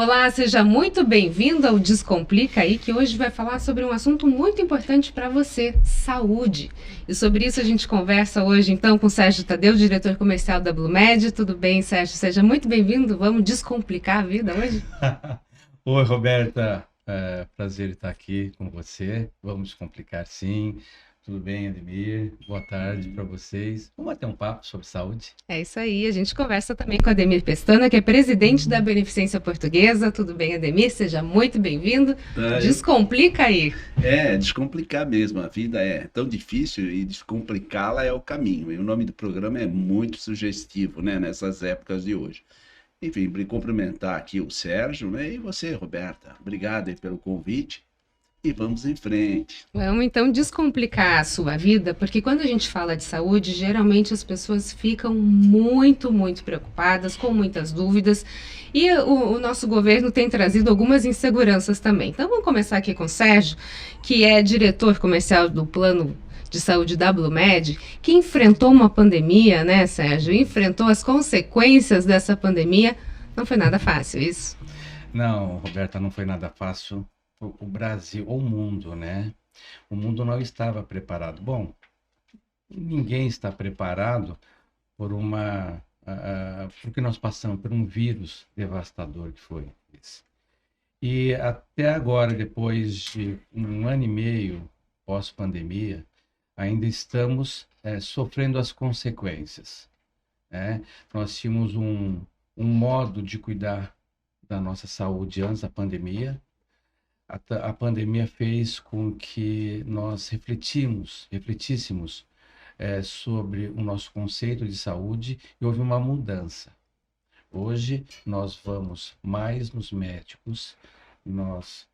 Olá, seja muito bem-vindo ao Descomplica aí, que hoje vai falar sobre um assunto muito importante para você, saúde. E sobre isso a gente conversa hoje então com o Sérgio Tadeu, diretor comercial da Blumed. Tudo bem, Sérgio? Seja muito bem-vindo. Vamos descomplicar a vida hoje? Oi, Roberta. Prazer estar aqui com você. Vamos descomplicar, sim. Tudo bem, Ademir? Boa tarde para vocês. Vamos bater um papo sobre saúde? É isso aí. A gente conversa também com Ademir Pestana, que é presidente da Beneficência Portuguesa. Tudo bem, Ademir? Seja muito bem-vindo. Descomplica aí. Descomplicar mesmo. A vida é tão difícil e descomplicá-la é o caminho. E o nome do programa é muito sugestivo, né, nessas épocas de hoje. Enfim, para cumprimentar aqui o Sérgio, né, e você, Roberta. Obrigado aí pelo convite e vamos em frente. Vamos então descomplicar a sua vida, porque quando a gente fala de saúde, geralmente as pessoas ficam muito preocupadas, com muitas dúvidas, e o nosso governo tem trazido algumas inseguranças também. Então vamos começar aqui com o Sérgio, que é diretor comercial do Plano de Saúde da Blumed, que enfrentou uma pandemia, né, Sérgio? Enfrentou as consequências dessa pandemia. Não foi nada fácil isso? Não, Roberta, não foi nada fácil. O Brasil, ou o mundo, né? O mundo não estava preparado. Bom, ninguém está preparado por porque nós passamos por um vírus devastador que foi esse. E até agora, depois de um ano e meio pós-pandemia, ainda estamos sofrendo as consequências, né? Nós tínhamos um modo de cuidar da nossa saúde antes da pandemia. A pandemia fez com que nós refletíssemos sobre o nosso conceito de saúde e houve uma mudança. Hoje nós vamos mais nos médicos, nós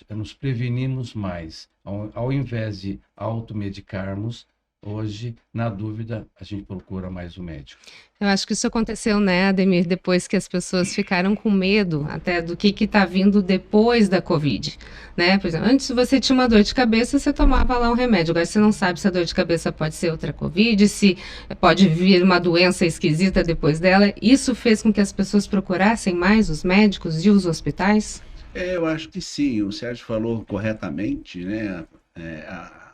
nos prevenimos mais. Ao invés de automedicarmos, hoje, na dúvida, a gente procura mais o médico. Eu acho que isso aconteceu, né, Ademir, depois que as pessoas ficaram com medo até do que está vindo depois da Covid, né? Por exemplo, antes você tinha uma dor de cabeça, você tomava lá um remédio. Agora você não sabe se a dor de cabeça pode ser outra Covid, se pode vir uma doença esquisita depois dela. Isso fez com que as pessoas procurassem mais os médicos e os hospitais? Eu acho que sim. O Sérgio falou corretamente, né? A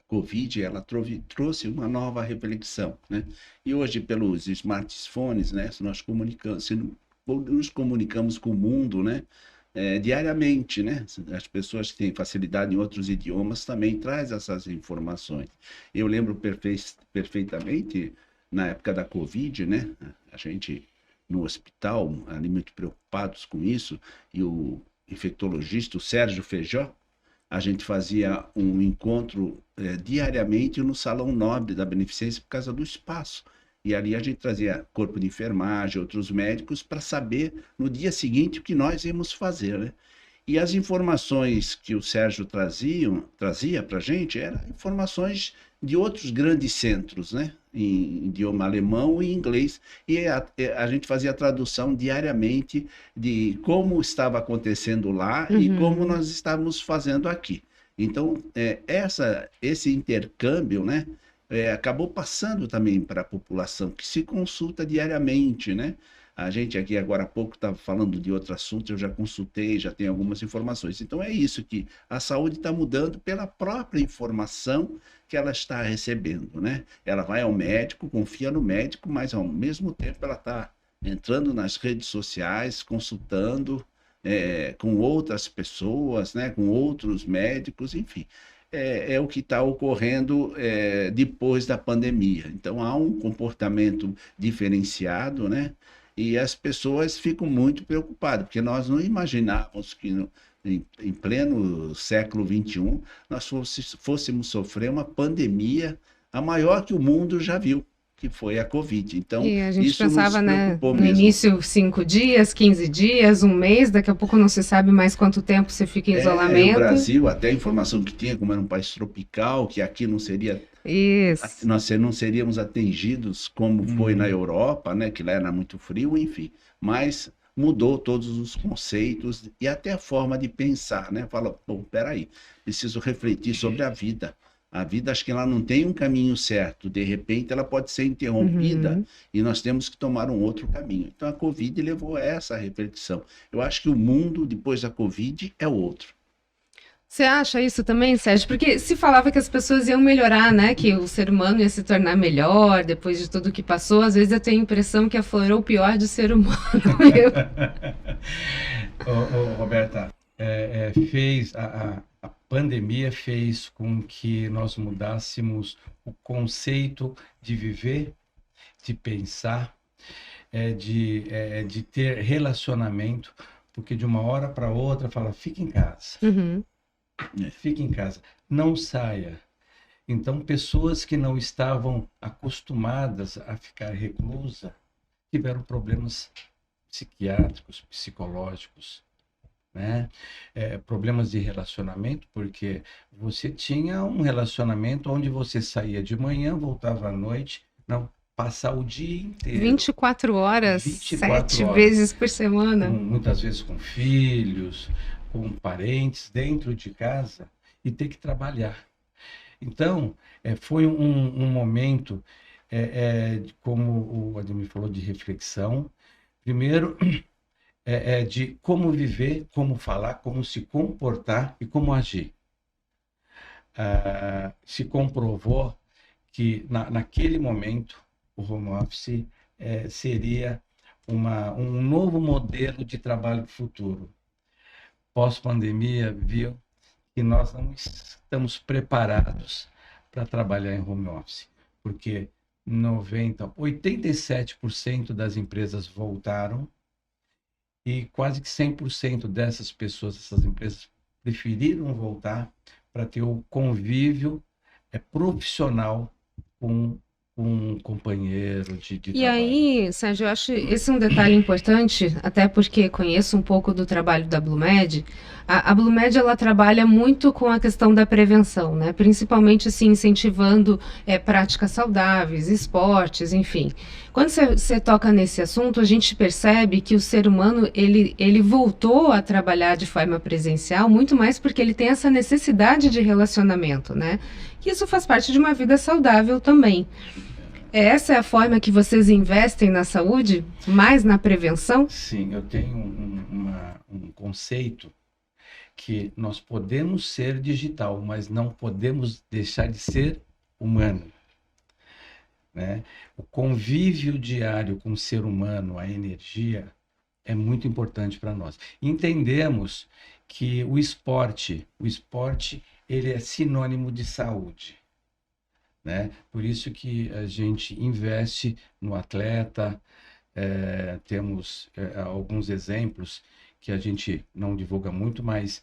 Covid, ela trouxe uma nova reflexão, né? E hoje, pelos smartphones, né, se nos comunicamos com o mundo, né, diariamente, né? As pessoas que têm facilidade em outros idiomas também traz essas informações. Eu lembro perfeitamente, na época da Covid, né, a gente no hospital, ali muito preocupados com isso, e o infectologista, o Sérgio Feijó, a gente fazia um encontro diariamente no Salão Nobre da Beneficência por causa do espaço. E ali a gente trazia corpo de enfermagem, outros médicos, para saber no dia seguinte o que nós íamos fazer, né? E as informações que o Sérgio trazia para a gente eram informações de outros grandes centros, né? Em idioma alemão e inglês. E a gente fazia a tradução diariamente de como estava acontecendo lá e como nós estávamos fazendo aqui. Então, esse intercâmbio, né, acabou passando também para a população, que se consulta diariamente, né? A gente aqui agora há pouco estava falando de outro assunto, eu já consultei, já tenho algumas informações. Então é isso, que a saúde está mudando pela própria informação que ela está recebendo, né? Ela vai ao médico, confia no médico, mas ao mesmo tempo ela está entrando nas redes sociais, consultando com outras pessoas, né? Com outros médicos, enfim. É o que está ocorrendo depois da pandemia. Então há um comportamento diferenciado, né? E as pessoas ficam muito preocupadas, porque nós não imaginávamos que em pleno século XXI nós fôssemos sofrer uma pandemia a maior que o mundo já viu, que foi a Covid. Então, E a gente isso pensava, nos né, preocupou no mesmo. início 5 dias, 15 dias, um mês, daqui a pouco não se sabe mais quanto tempo você fica em O isolamento. Brasil, até a informação que tinha, como era um país tropical, que aqui não seria Isso. nós não seríamos atingidos como foi na Europa, né, que lá era muito frio, enfim. Mas mudou todos os conceitos e até a forma de pensar, né? Fala, bom, peraí, preciso refletir sobre a vida. A vida, acho que ela não tem um caminho certo. De repente, ela pode ser interrompida Uhum. e nós temos que tomar um outro caminho. Então, a Covid levou a essa reflexão. Eu acho que o mundo, depois da Covid, é outro. Você acha isso também, Sérgio? Porque se falava que as pessoas iam melhorar, né? Que o ser humano ia se tornar melhor depois de tudo que passou. Às vezes eu tenho a impressão que aflorou o pior do ser humano. Roberta, fez a pandemia fez com que nós mudássemos o conceito de viver, de pensar, de ter relacionamento, porque de uma hora para outra fala, fica em casa, Uhum. fica em casa, não saia. Então, pessoas que não estavam acostumadas a ficar reclusa tiveram problemas psiquiátricos, psicológicos, né? Problemas de relacionamento, porque você tinha um relacionamento onde você saía de manhã, voltava à noite, não, passar o dia inteiro, 24 horas, 24 7 horas, vezes por semana. muitas vezes com filhos, com parentes dentro de casa e ter que trabalhar. Então, foi um momento, como o Ademir falou, de reflexão. Primeiro, de como viver, como falar, como se comportar e como agir. Se comprovou que naquele momento o home office seria um novo modelo de trabalho futuro. Pós-pandemia, viu que nós não estamos preparados para trabalhar em home office, porque 87% das empresas voltaram e quase que 100% dessas pessoas, dessas empresas, preferiram voltar para ter o convívio profissional com um companheiro de E trabalho. aí, Sérgio, eu acho esse um detalhe importante, até porque conheço um pouco do trabalho da BlueMed. A BlueMed, ela trabalha muito com a questão da prevenção, né? Principalmente assim, incentivando práticas saudáveis, esportes, enfim. Quando você toca nesse assunto, a gente percebe que o ser humano ele voltou a trabalhar de forma presencial muito mais porque ele tem essa necessidade de relacionamento, né? E isso faz parte de uma vida saudável também. Essa é a forma que vocês investem na saúde? Mais na prevenção? Sim, eu tenho um conceito que nós podemos ser digital, mas não podemos deixar de ser humano, né? O convívio diário com o ser humano, a energia, é muito importante para nós. Entendemos que o esporte, ele é sinônimo de saúde, né? Por isso que a gente investe no atleta. Temos alguns exemplos que a gente não divulga muito, mas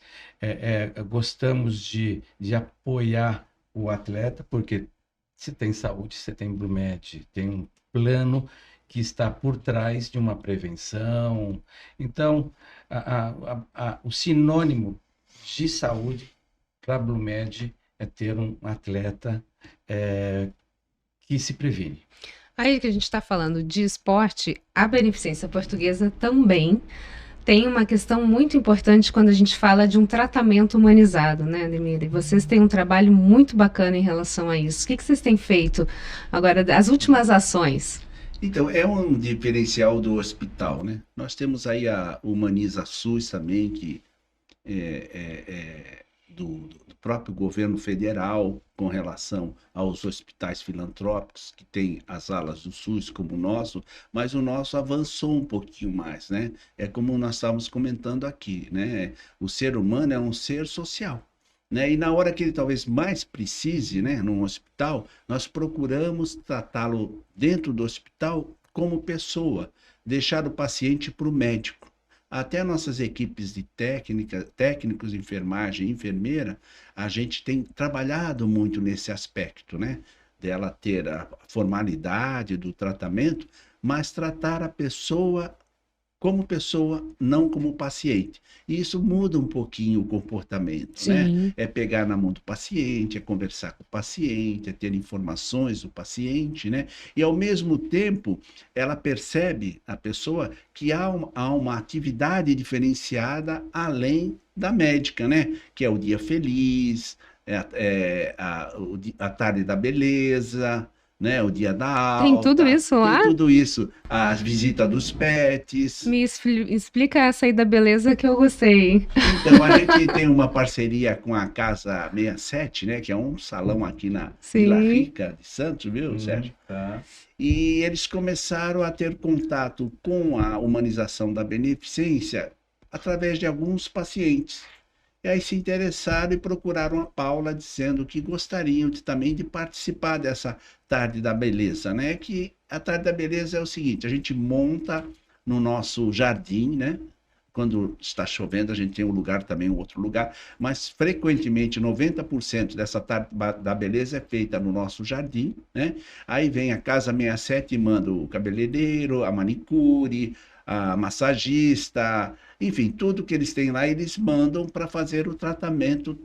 gostamos de apoiar o atleta, porque se tem saúde, você tem BlueMed, tem um plano que está por trás de uma prevenção. Então, o sinônimo de saúde para a BlueMed é ter um atleta que se previne. Aí que a gente está falando de esporte, a Beneficência Portuguesa também tem uma questão muito importante quando a gente fala de um tratamento humanizado, né, Ademir? E vocês têm um trabalho muito bacana em relação a isso. O que vocês têm feito agora, as últimas ações? Então, é um diferencial do hospital, né? Nós temos aí a Humaniza SUS também, que do próprio governo federal, com relação aos hospitais filantrópicos, que tem as alas do SUS como o nosso, mas o nosso avançou um pouquinho mais, né? É como nós estávamos comentando aqui, né? O ser humano é um ser social, né? E na hora que ele talvez mais precise, né, num hospital, nós procuramos tratá-lo dentro do hospital como pessoa, deixar o paciente para o médico. Até nossas equipes de técnicos de enfermagem, enfermeira, a gente tem trabalhado muito nesse aspecto, né? Dela ter a formalidade do tratamento, mas tratar a pessoa como pessoa, não como paciente. E isso muda um pouquinho o comportamento, né? Sim. É pegar na mão do paciente, é conversar com o paciente, é ter informações do paciente, né? E ao mesmo tempo, ela percebe, a pessoa, que há uma atividade diferenciada além da médica, né? Que é o dia feliz, a tarde da beleza, né? O dia da Tem tudo alta, isso tem lá? tudo isso. A visita dos pets. Me explica essa aí da beleza que eu gostei. Então, a gente tem uma parceria com a Casa 67, né? Que é um salão aqui na Vila Sim. Rica de Santos, viu, Sérgio? Tá. E eles começaram a ter contato com a humanização da beneficência através de alguns pacientes. E aí se interessaram e procuraram a Paula dizendo que gostariam também de participar dessa Tarde da Beleza, né? Que a Tarde da Beleza é o seguinte, a gente monta no nosso jardim, né? Quando está chovendo, a gente tem um lugar também, um outro lugar, mas frequentemente 90% dessa Tarde da Beleza é feita no nosso jardim, né? Aí vem a Casa 67 e manda o cabeleireiro, a manicure, a massagista, enfim, tudo que eles têm lá, eles mandam para fazer o tratamento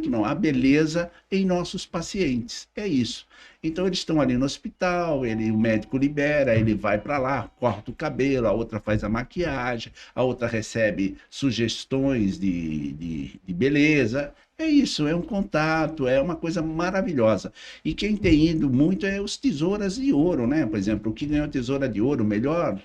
não, a beleza em nossos pacientes. É isso. Então eles estão ali no hospital, o médico libera, ele vai para lá, corta o cabelo, a outra faz a maquiagem, a outra recebe sugestões de beleza. É isso, é um contato, é uma coisa maravilhosa. E quem tem ido muito é os tesouras de ouro, né? Por exemplo, o que ganhou a tesoura de ouro, o melhor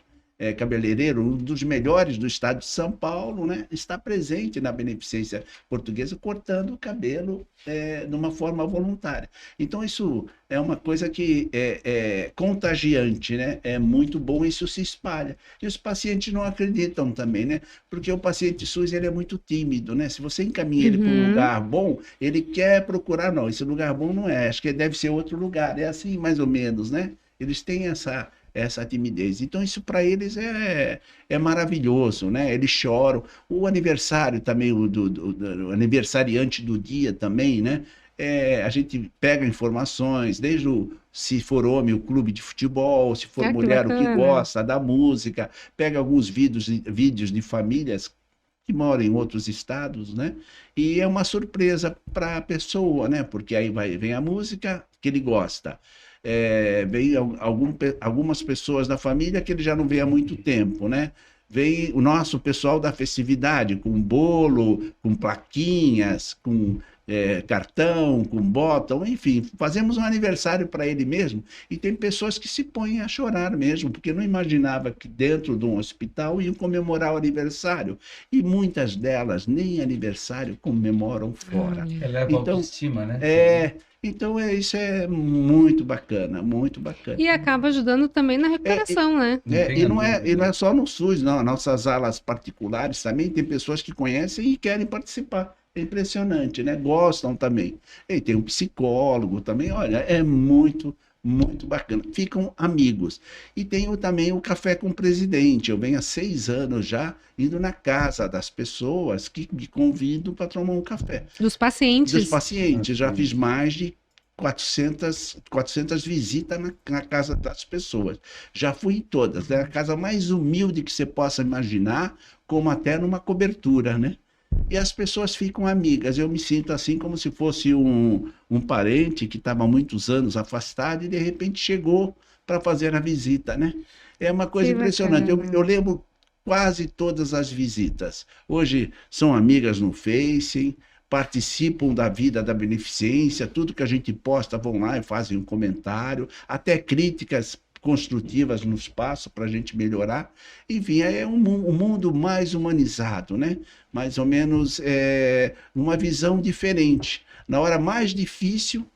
cabeleireiro, um dos melhores do estado de São Paulo, né? Está presente na Beneficência Portuguesa, cortando o cabelo de uma forma voluntária. Então, isso é uma coisa que é contagiante, né? É muito bom, isso se espalha. E os pacientes não acreditam também, né? Porque o paciente SUS, ele é muito tímido, né? Se você encaminha ele para um Uhum. lugar bom, ele quer procurar, não, esse lugar bom não é, acho que deve ser outro lugar. É assim, mais ou menos, né? Eles têm essa timidez. Então, isso para eles é maravilhoso, né? Eles choram. O aniversário também, do aniversariante do dia também, né? A gente pega informações, desde se for homem, o clube de futebol, se for Ah, que mulher, o que bacana. gosta da música, pega alguns vídeos de famílias que moram em outros estados, né? E é uma surpresa para a pessoa, né? Porque aí vem a música que ele gosta. Vem algumas pessoas da família que ele já não vê há muito tempo, né? Vem o nosso pessoal da festividade, com bolo, com plaquinhas, com cartão, com botão, enfim, fazemos um aniversário para ele mesmo. E tem pessoas que se põem a chorar mesmo, porque não imaginava que dentro de um hospital iam comemorar o aniversário. E muitas delas nem aniversário comemoram fora. Olha. Eleva a Então, autoestima, né? isso é muito bacana, muito bacana. E acaba ajudando também na É, recuperação, né? Não e tenha não é, dúvida. e não é só no SUS, não. Nossas alas particulares também tem pessoas que conhecem e querem participar. É impressionante, né? Gostam também. E tem um psicólogo também. Olha, é muito, muito bacana. Ficam amigos. E tenho também o Café com o Presidente. Eu venho há 6 anos já indo na casa das pessoas que me convidam para tomar um café. Dos Dos pacientes. pacientes. Já fiz mais de 400 visitas na casa das pessoas. Já fui em todas. É a casa mais humilde que você possa imaginar, como até numa cobertura, né? E as pessoas ficam amigas. Eu me sinto assim como se fosse um parente que estava há muitos anos afastado e de repente chegou para fazer a visita, né? É uma coisa Que impressionante. Eu bacana. lembro quase todas as visitas. Hoje são amigas no Face, participam da vida da beneficência, tudo que a gente posta vão lá e fazem um comentário, até críticas construtivas nos passam para a gente melhorar. Enfim, é um mundo mais humanizado, né? Mais ou menos uma visão diferente. Na hora mais difícil,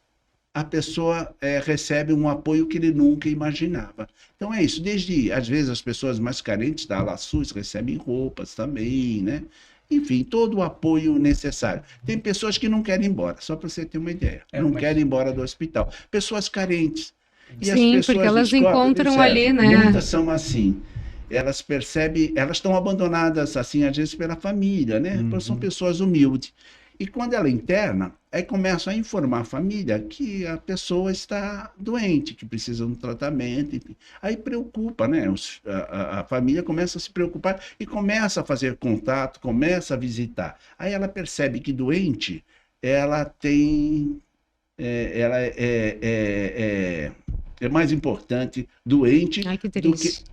a pessoa recebe um apoio que ele nunca imaginava. Então é isso, desde, às vezes, as pessoas mais carentes da ala SUS recebem roupas também, né? Enfim, todo o apoio necessário. Tem pessoas que não querem ir embora, só para você ter uma ideia. Não Mas querem ir embora do hospital. Pessoas carentes. E as Sim, porque pessoas elas descobrem, viu, encontram ali, Sérgio? né? Muitas são assim. Elas percebem, elas estão abandonadas, assim, às vezes pela família, né? Porque são pessoas humildes. E quando ela interna, aí começam a informar a família que a pessoa está doente, que precisa de um tratamento, enfim. Aí preocupa, né? A família começa a se preocupar e começa a fazer contato, começa a visitar. Aí ela percebe que doente, ela tem ela é mais importante doente Ai, que do que triste.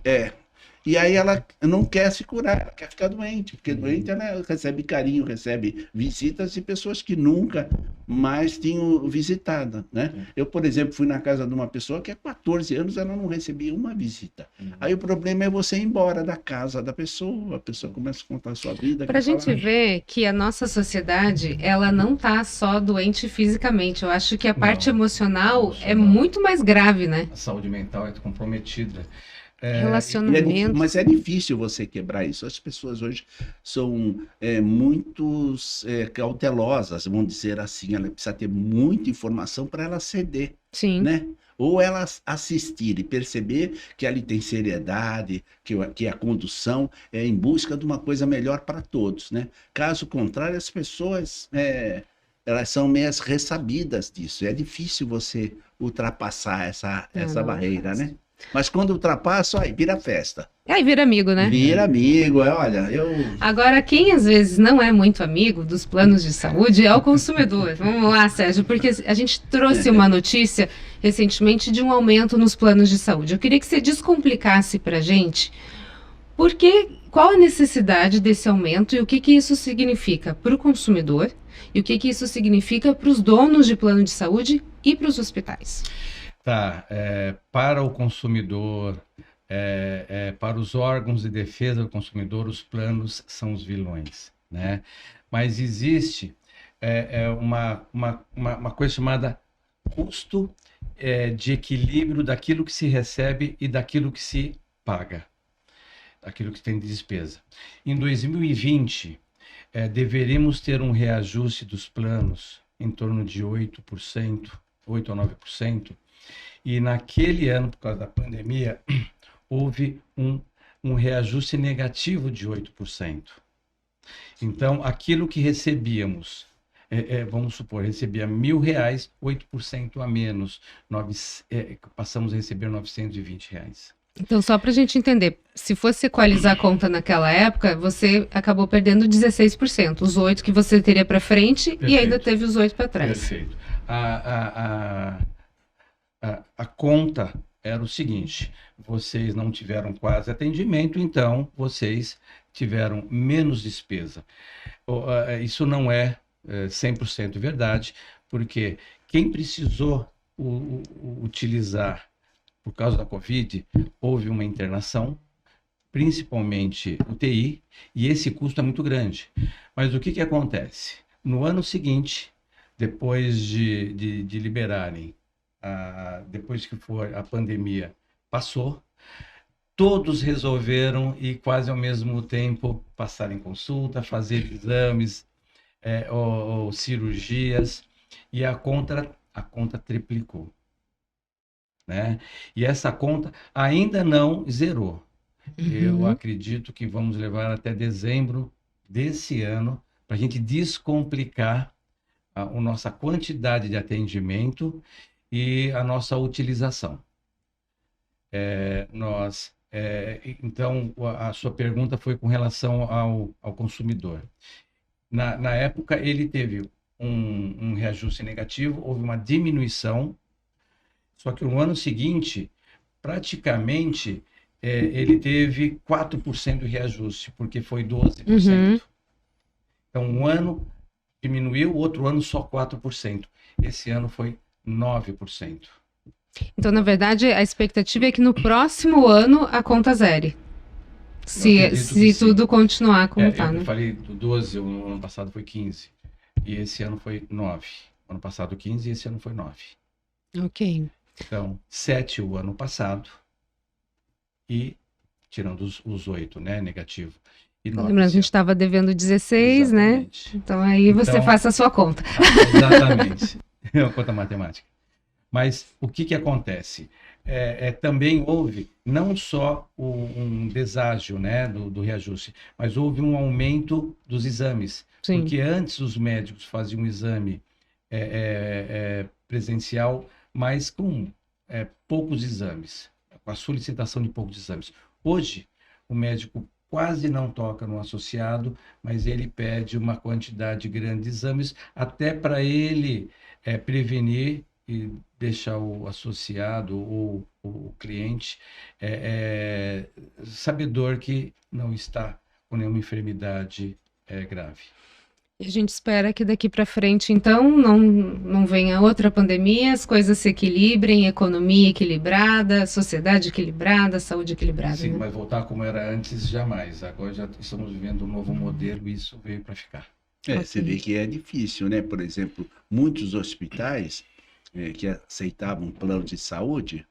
E aí ela não quer se curar, ela quer ficar doente, porque doente ela recebe carinho, recebe visitas de pessoas que nunca mais tinham visitado, né? Eu, por exemplo, fui na casa de uma pessoa que há 14 anos ela não recebia uma visita. Aí o problema é você ir embora da casa da pessoa, a pessoa começa a contar a sua vida. Para a gente ver que a nossa sociedade, ela não está só doente fisicamente. Eu acho que a parte emocional é muito mais grave, né? A saúde mental é comprometida. Relacionamento. Mas é difícil você quebrar isso. As pessoas hoje são muito cautelosas, vamos dizer assim. Ela precisa ter muita informação para ela ceder, Sim. né? Ou ela assistir e perceber que ali tem seriedade, que a condução é em busca de uma coisa melhor para todos, né? Caso contrário, as pessoas elas são meias ressabidas disso. É difícil você ultrapassar essa barreira, né? Mas quando ultrapassa, aí vira festa. Aí vira amigo, né? Vira amigo, olha, Agora, quem às vezes não é muito amigo dos planos de saúde é o consumidor. Vamos lá, Sérgio, porque a gente trouxe uma notícia recentemente de um aumento nos planos de saúde. Eu queria que você descomplicasse para a gente qual a necessidade desse aumento e o que isso significa para o consumidor e o que isso significa para os donos de plano de saúde e para os hospitais. Tá, para o consumidor, para os órgãos de defesa do consumidor, os planos são os vilões, né? Mas existe uma coisa chamada custo de equilíbrio daquilo que se recebe e daquilo que se paga, daquilo que tem de despesa. Em 2020, deveríamos ter um reajuste dos planos em torno de 8%, 8 a 9%, e naquele ano, por causa da pandemia, houve um reajuste negativo de 8%. Então, aquilo que recebíamos, vamos supor, recebia R$1.000, 8% a menos, passamos a receber R$920. Então, só para a gente entender, se fosse equalizar a conta naquela época, você acabou perdendo 16%, os 8% que você teria para frente. Perfeito. E ainda teve os 8% para trás. Perfeito. A conta era o seguinte: vocês não tiveram quase atendimento, então vocês tiveram menos despesa. Isso não é 100% verdade, porque quem precisou utilizar por causa da Covid, houve uma internação, principalmente UTI, e esse custo é muito grande. Mas o que acontece? No ano seguinte, depois de liberarem, depois que a pandemia passou, todos resolveram ir quase ao mesmo tempo passar em consulta, fazer exames ou cirurgias, e a conta triplicou, né? E essa conta ainda não zerou. Eu acredito que vamos levar até dezembro desse ano para a gente descomplicar a nossa quantidade de atendimento e a nossa utilização. Então, a sua pergunta foi com relação ao consumidor. Na época, ele teve um reajuste negativo, houve uma diminuição, só que no ano seguinte, praticamente, ele teve 4% de reajuste, porque foi 12%. Então, um ano diminuiu, o outro ano só 4%. Esse ano foi 9%. Então, na verdade, a expectativa é que no próximo ano a conta zere. Se tudo continuar como está, né? Eu falei do 12, o ano passado foi 15. E esse ano foi 9. Ano passado 15 e esse ano foi 9. Ok. Então, 7 o ano passado e tirando os 8, né? Negativo. Lembrando, a gente estava devendo 16, exatamente, né? Então aí você faça a sua conta. Exatamente. É uma conta matemática. Mas o que acontece? Também houve não só um deságio, né, do reajuste, mas houve um aumento dos exames. Sim. Porque antes os médicos faziam um exame presencial, mas com poucos exames, com a solicitação de poucos exames. Hoje, o médico quase não toca no associado, mas ele pede uma quantidade grande de exames, até para ele prevenir e deixar o associado ou o cliente sabedor que não está com nenhuma enfermidade grave. E a gente espera que daqui para frente, então, não venha outra pandemia, as coisas se equilibrem, economia equilibrada, sociedade equilibrada, saúde equilibrada. Sim, né? mas voltar como era antes, jamais. Agora já estamos vivendo um novo modelo e isso veio para ficar. Você vê que é difícil, né? Por exemplo, muitos hospitais que aceitavam plano de saúde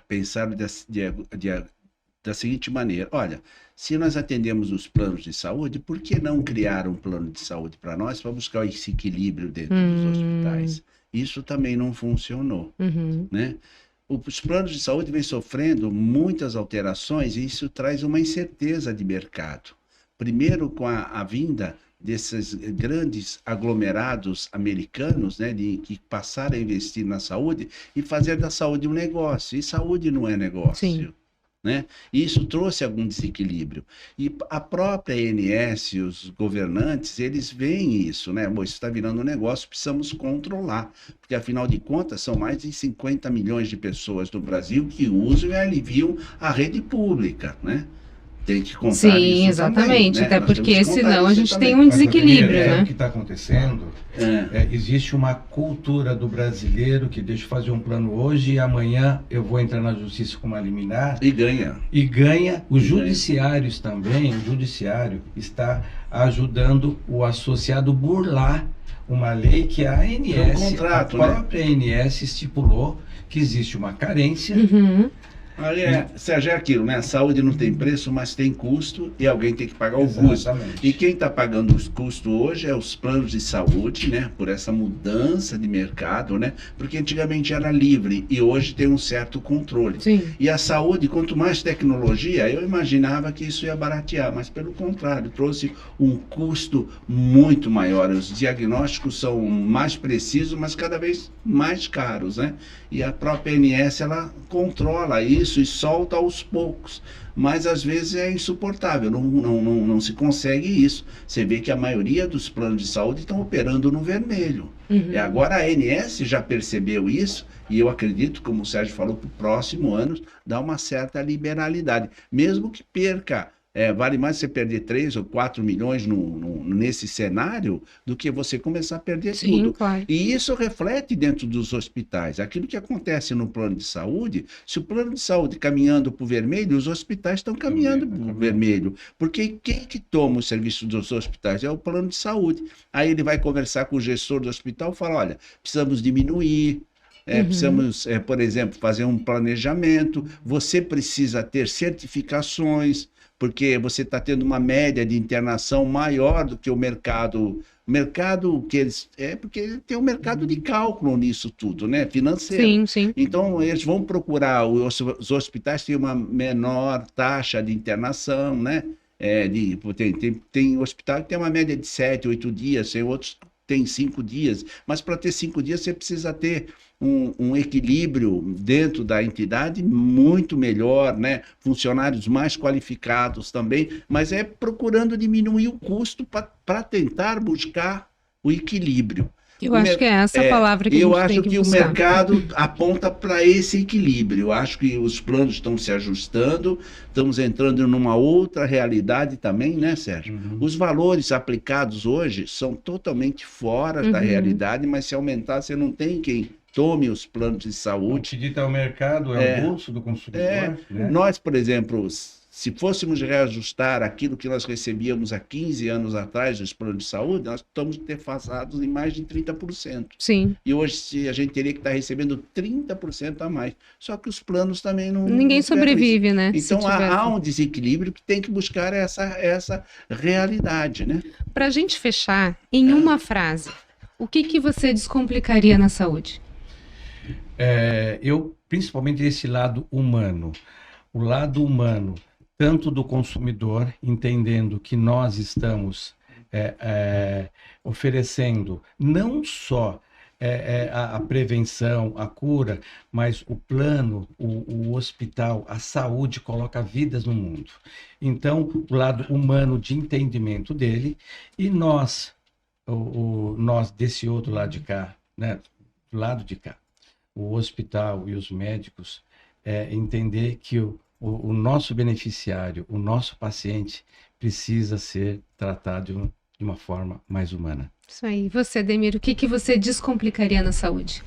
pensaram da seguinte maneira: olha, se nós atendemos os planos de saúde, por que não criar um plano de saúde para nós, para buscar esse equilíbrio dentro dos hospitais? Isso também não funcionou, né? Os planos de saúde vêm sofrendo muitas alterações e isso traz uma incerteza de mercado. Primeiro, com a vinda desses grandes aglomerados americanos, né, que passaram a investir na saúde e fazer da saúde um negócio. E saúde não é negócio. Sim. Né? E isso trouxe algum desequilíbrio. E a própria ANS, os governantes, eles veem isso, né? Isso está virando um negócio, precisamos controlar. Porque, afinal de contas, são mais de 50 milhões de pessoas no Brasil que usam e aliviam a rede pública, né? Tem que contar Sim, isso exatamente, também, né? até Nós porque temos que contar senão a isso gente também. tem um desequilíbrio, Mas, né? o que está acontecendo, existe uma cultura do brasileiro que deixa eu fazer um plano hoje e amanhã eu vou entrar na justiça com uma liminar. E ganha. E ganha. Os judiciários também, o judiciário está ajudando o associado burlar uma lei que a ANS, contrato, a própria ANS estipulou que existe uma carência. Aí Sérgio, é aquilo, né? A saúde não tem preço, mas tem custo e alguém tem que pagar o custo. E quem está pagando os custos hoje é os planos de saúde, né? Por essa mudança de mercado, né? Porque antigamente era livre e hoje tem um certo controle. Sim. E a saúde, quanto mais tecnologia, eu imaginava que isso ia baratear, mas pelo contrário, trouxe um custo muito maior. Os diagnósticos são mais precisos, mas cada vez mais caros, né? E a própria ANS, ela controla isso e solta aos poucos. Mas às vezes é insuportável, não se consegue isso. Você vê que a maioria dos planos de saúde estão operando no vermelho. E agora a ANS já percebeu isso e eu acredito, como o Sérgio falou, para o próximo ano dá uma certa liberalidade. Mesmo que perca, vale mais você perder 3 ou 4 milhões nesse cenário do que você começar a perder tudo. Claro. E isso reflete dentro dos hospitais. Aquilo que acontece no plano de saúde, se o plano de saúde caminhando para o vermelho, os hospitais estão caminhando para o vermelho. Porque quem que toma o serviço dos hospitais? É o plano de saúde. Aí ele vai conversar com o gestor do hospital e fala, olha, precisamos diminuir, precisamos, por exemplo, fazer um planejamento, você precisa ter certificações, porque você está tendo uma média de internação maior do que o mercado. O mercado que eles... porque tem um mercado de cálculo nisso tudo, né? Financeiro. Sim, sim. Então, eles vão procurar... Os hospitais têm uma menor taxa de internação, né? Tem hospital que tem uma média de 7, 8 dias, tem outros tem 5 dias. Mas para ter 5 dias, você precisa ter um equilíbrio dentro da entidade muito melhor, né? Funcionários mais qualificados também, mas procurando diminuir o custo para tentar buscar o equilíbrio. Eu acho que é essa a palavra que a gente tem que buscar. Eu acho que o mercado aponta para esse equilíbrio. Eu acho que os planos estão se ajustando, estamos entrando numa outra realidade também, né, Sérgio? Os valores aplicados hoje são totalmente fora da realidade, mas se aumentar, você não tem quem tome os planos de saúde. O que dita o mercado é o bolso do consumidor. Né? Nós, por exemplo, se fôssemos reajustar aquilo que nós recebíamos há 15 anos atrás dos planos de saúde, nós estamos defasados em mais de 30%. Sim. E hoje a gente teria que estar recebendo 30% a mais. Só que os planos também não... Ninguém sobrevive, isso. Né? Então há um desequilíbrio que tem que buscar essa realidade, né? Para a gente fechar, em uma frase, o que você descomplicaria na saúde? Eu, principalmente esse lado humano. O lado humano, tanto do consumidor, entendendo que nós estamos oferecendo não só a prevenção, a cura, mas o plano, o hospital, a saúde coloca vidas no mundo. Então, o lado humano de entendimento dele e nós desse outro lado de cá, né? do lado de cá. O hospital e os médicos entender que o nosso beneficiário, o nosso paciente, precisa ser tratado de uma forma mais humana. Isso aí. Você, Ademir, o que você descomplicaria na saúde?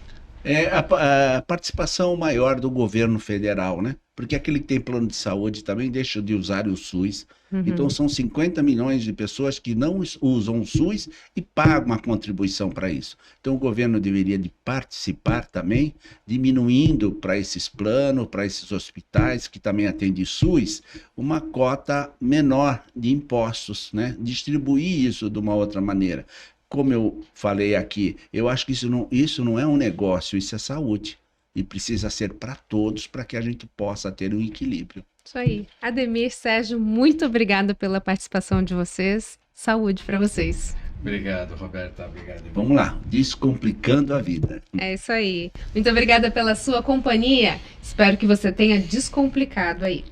A participação maior do governo federal, né? Porque aquele que tem plano de saúde também deixa de usar o SUS. Então, são 50 milhões de pessoas que não usam o SUS e pagam uma contribuição para isso. Então, o governo deveria de participar também, diminuindo para esses planos, para esses hospitais que também atendem SUS, uma cota menor de impostos, né? Distribuir isso de uma outra maneira. Como eu falei aqui, eu acho que isso não é um negócio, isso é saúde. E precisa ser para todos, para que a gente possa ter um equilíbrio. Isso aí. Ademir, Sérgio, muito obrigada pela participação de vocês. Saúde para vocês. Obrigado, Roberta. Obrigado. Vamos lá, descomplicando a vida. É isso aí. Muito obrigada pela sua companhia. Espero que você tenha descomplicado aí.